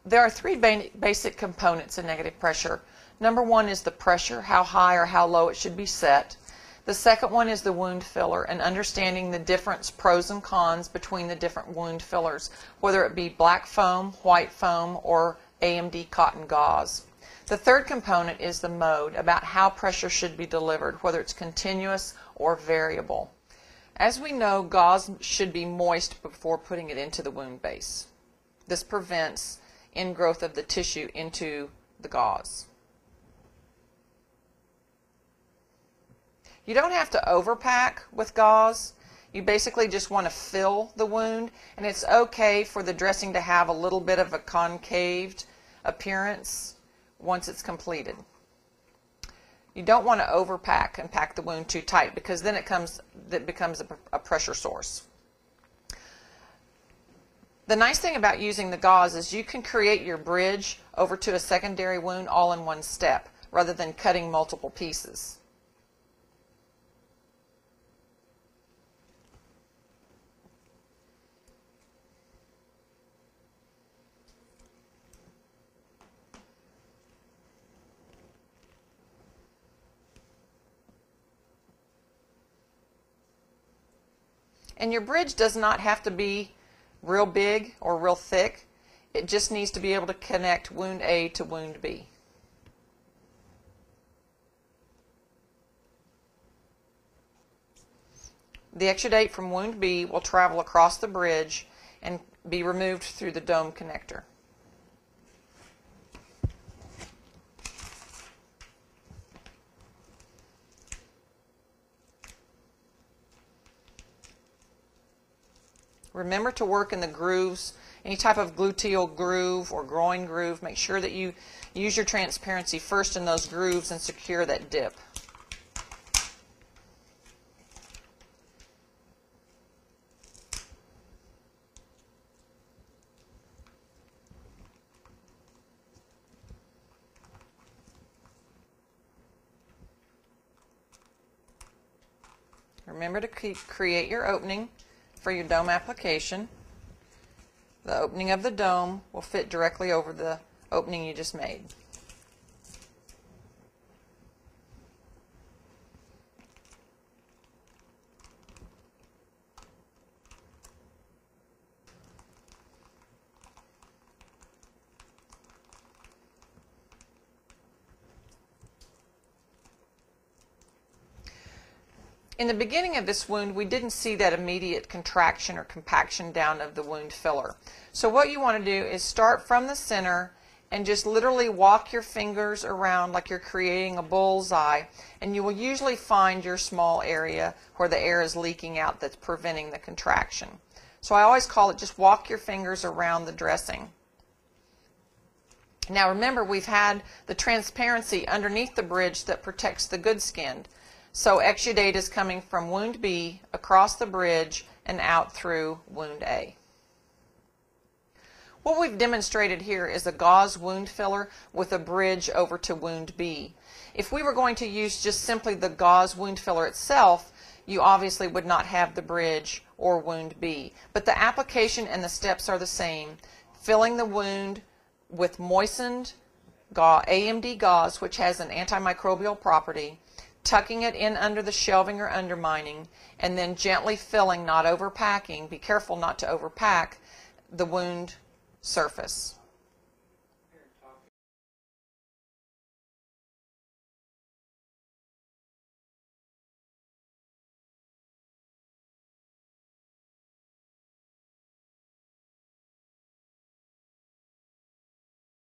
There are three basic components in negative pressure. Number one is the pressure, how high or how low it should be set. The second one is the wound filler, and understanding the difference, pros and cons, between the different wound fillers, whether it be black foam, white foam, or AMD cotton gauze. The third component is the mode, about how pressure should be delivered, whether it's continuous or variable. As we know, gauze should be moist before putting it into the wound base. This prevents ingrowth of the tissue into the gauze. You don't have to overpack with gauze. You basically just want to fill the wound, and it's okay for the dressing to have a little bit of a concaved appearance once it's completed. You don't want to overpack and pack the wound too tight, because then it becomes a pressure source. The nice thing about using the gauze is you can create your bridge over to a secondary wound all in one step, rather than cutting multiple pieces. And your bridge does not have to be real big or real thick. It just needs to be able to connect wound A to wound B. The exudate from wound B will travel across the bridge and be removed through the dome connector. Remember to work in the grooves, any type of gluteal groove or groin groove. Make sure that you use your transparency first in those grooves and secure that dip. Remember to create your opening for your dome application. The opening of the dome will fit directly over the opening you just made. In the beginning of this wound, we didn't see that immediate contraction or compaction down of the wound filler. So what you want to do is start from the center and just literally walk your fingers around like you're creating a bullseye, and you will usually find your small area where the air is leaking out that's preventing the contraction. So I always call it just walk your fingers around the dressing. Now remember, we've had the transparency underneath the bridge that protects the good skin. So exudate is coming from wound B across the bridge and out through wound A. What we've demonstrated here is a gauze wound filler with a bridge over to wound B. If we were going to use just simply the gauze wound filler itself, you obviously would not have the bridge or wound B. But the application and the steps are the same. Filling the wound with moistened AMD gauze, which has an antimicrobial property, tucking it in under the shelving or undermining, and then gently filling, not overpacking, be careful not to overpack, the wound surface.